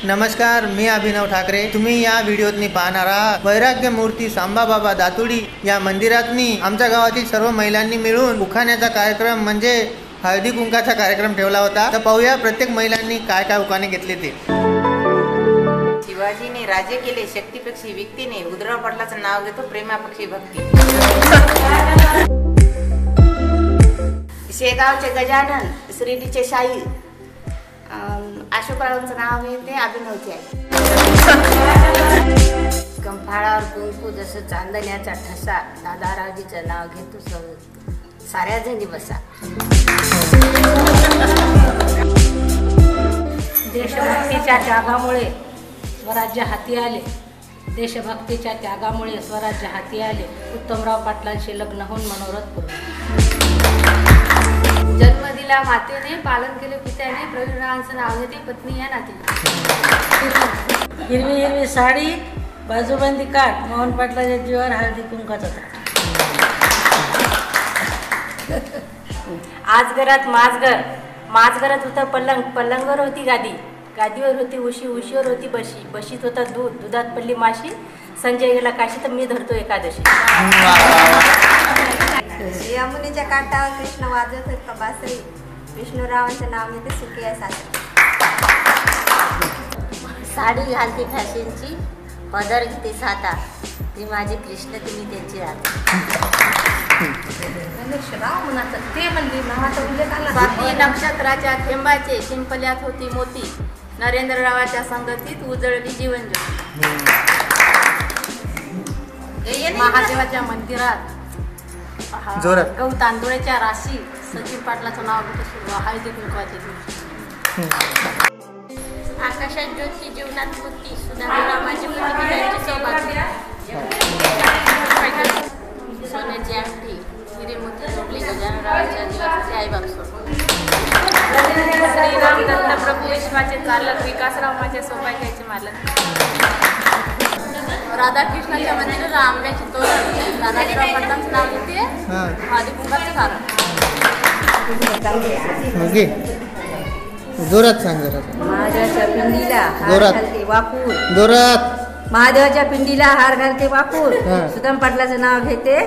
नमस्कार, मी अभिनव ठाकरे. तुम्ही या व्हिडिओतनी पाहणार आहात वैराग्य मूर्ती सांबाबाबा दातुडी या मंदिरातनी आमच्या गावातील सर्व महिलांनी मिळून उखाण्याचा कार्यक्रम म्हणजे हळदी कुंकाचा कार्यक्रम ठेवला होता. तर पाहूया प्रत्येक महिलांनी काय काय उखाणे घेतले ते. शिवाजीने राज्य केले शक्तीपक्षी व्यक्तीने उदराव पाटलाचं नाव घेतो प्रेमापक्षी भक्ती. शेगावचे गजानन शिर्डीचे शाही अशोकरावांचं नाव आहे ते अभिनवचे आहे. कंफाळावर कुंकू जसं चांदण्याचा ठसा दादाराजीचं नाव घेतो साऱ्या जणी बसा. देशभक्तीच्या त्यागामुळे स्वराज्य हाती आले. देशभक्तीच्या त्यागामुळे स्वराज्य हाती आले. उत्तमराव पाटलांशी लग्न होऊन मनोरथ पूर्ण. जन्म दिला मातेने पालन केले पित्याने प्रवीणरावांचं नाव घेते पत्नी या नातीने. हिरवी हिरवी साडी बाजूबंदी काठ मोहन पाटलाच्या जीवावर हळदी कुंकाचा ताट. आज घरात माझघरात होतं पलंग पलंगवर होती गादी गादीवर होती उशी उशीवर होती बशी बशीत होता दूध दुधात पडली माशी संजय गेला काशी तर मी धरतो एकादशी. यमुनेच्या काठावर कृष्ण वाजवत होता बासरी विष्णुरावांचं नाव घेते सुखी आहे सासरी. साडी घालते फॅशनची पदर घेते साता ती माझी कृष्ण तुम्ही त्यांची राधा. ते म्हणजे नावाचा उल्लेख आला. स्वाती नक्षत्राच्या थेंबाचे शिंपल्यात होती मोती नरेंद्ररावाच्या संगतीत उजळली जीवन ज्योती. महादेवाच्या मंदिरात गहू तांदुळाच्या राशी सचिन पाटलाचं नाव घेतो सुरू हळदी कुंकवाच्या दिवशी. आकाशात ज्योती जीवनात होती सुधारामाची सौभाग्य. सोन्याची अंगठी हिरे मोती जोडली गजाननरावांच्या जीवासाठी आई बाप सोड. श्रीराम दत्तप्रभू विश्वाचे चालक विकासराव माझ्या सौभाग्याचे मालक. राधाकृष्णाच्या मंदिरात आंब्याची तोरण राधाकृष्ण पाटलांचं नाव घेते हळदी कुंकाचं कारण. जोरात सांग जरा. महादेवाच्या पिंडीला हार घालते वाकूर जोरात. महादेवाच्या पिंडीला हार घालते वाकूर सुदाम पाटलाचं नाव घेते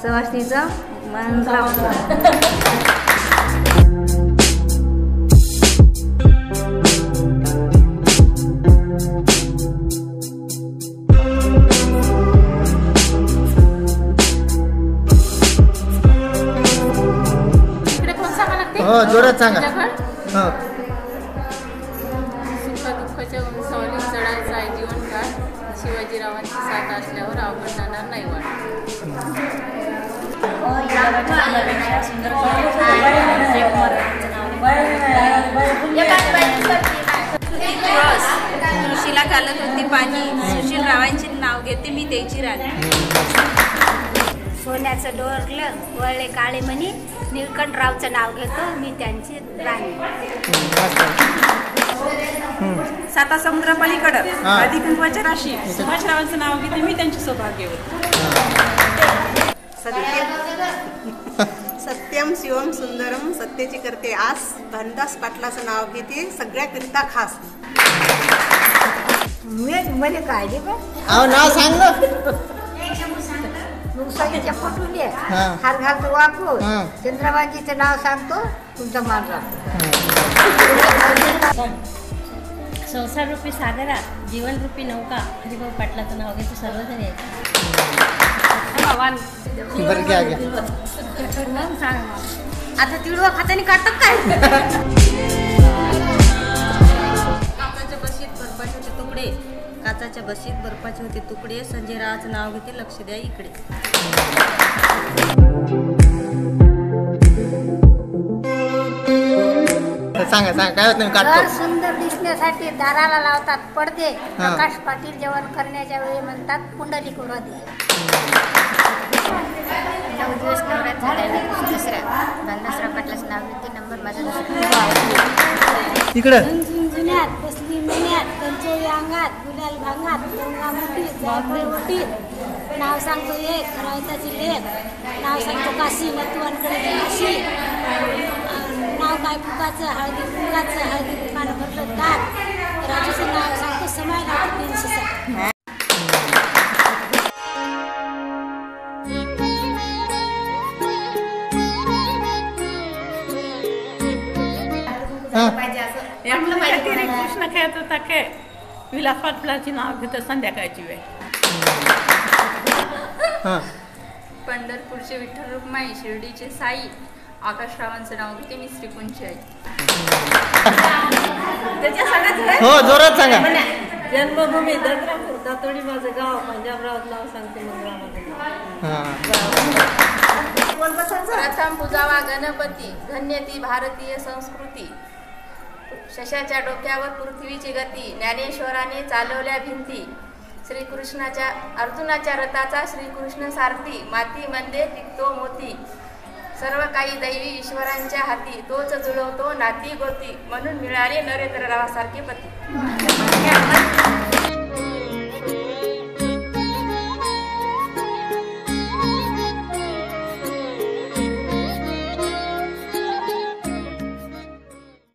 सवाष्णीचं मनराव. हो जोरात सांगा. सुख दुःखाच्या उंचावली चढायचा आहे जीवन काळ शिवाजीरावांची साथ असल्यावर अवघड जाणार नाही वाट. तुळशीला घालत होती पाणी सुशीलरावांचे नाव घेते मी त्याची राणी. सोन्याचं डोरलं वळले काळे मणी निळकंठरावचं नाव घेतो मी त्यांची राणी. साता समुद्र पलीकडं हळदी कुंकवाच्या राशी सुभाषरावांचं नाव घेते मी त्यांची सौभाग्यवती. सत्यम शिवम सुंदरम सत्याची करते आस धनदास पाटलाचं नाव घेते सगळ्याकरिता खास. मध्ये काळजी पण नाव सांग ना. नुकसानीच्या फोटोले हार घालतो वाकून चंद्रबाजीचं नाव सांगतो तुमचा मान राखतो. संसाररूपी सागरात जीवनरूपी नौका हरिभाऊ पाटलाचं नाव घेतो सर्वजण यायचं. आता तिळवा खात्याने काढतात काय. काचाच्या बशीत बर्फाचे होते तुकडे काचाच्या बशीत बर्फाचे होते तुकडे संजय रावाचं नाव घेते लक्ष द्या इकडे. सांगा सांगा काय होत नाही काढतो. सुंदर दिसण्यासाठी दाराला लावतात पडदे प्रकाश पाटील जेवण करण्याच्या वेळी म्हणतात पुंडलिक वरदे. 9 दिवस नवरात झाल्याने दुसऱ्या धनदासराव पाटलाचं नाव घेते नंबर माझा दुसरा. इकडं जुन्यात बसली मेन्यात कंचोळी अंगात गुलाल भांगात गंगा मुठीत जायफळ ओटीत नाव सांगतो एक रायताची लेख नाव सांगतो काशी नतवांकडे काशी नाव काय फुकाचं हळदी कुंकाचं हळदी कुंकानं भरलं ताट राजूचं नाव खेळत होता खेळ विलास पाटलाची नाव घेतो संध्याकाळची वेळ. हां पंढरपूरचे विठ्ठल रुक्माई, शिर्डीचे साई, आकाशरावांचं नाव घेते मी श्रीकुंची आई. त्याच्या सगळ्यात हो जोरात सांगा. जन्मभूमी दत्तरापूर, दातोडी माझं गाव, पंजाबराव नाव सांगते हां प्रथम पूजावा गणपती, धन्य ती भारतीय संस्कृती. शशाच्या डोक्यावर पृथ्वीची गती, ज्ञानेश्वराने चालवल्या भिंती. श्रीकृष्णाच्या अर्जुनाच्या रथाचा श्रीकृष्ण सारथी, मातीमध्ये टिकतो मोती. सर्व काही दैवी ईश्वरांच्या हाती, तोच जुळवतो नाती गोती, म्हणून मिळाले नरेंद्ररावासारखे पती.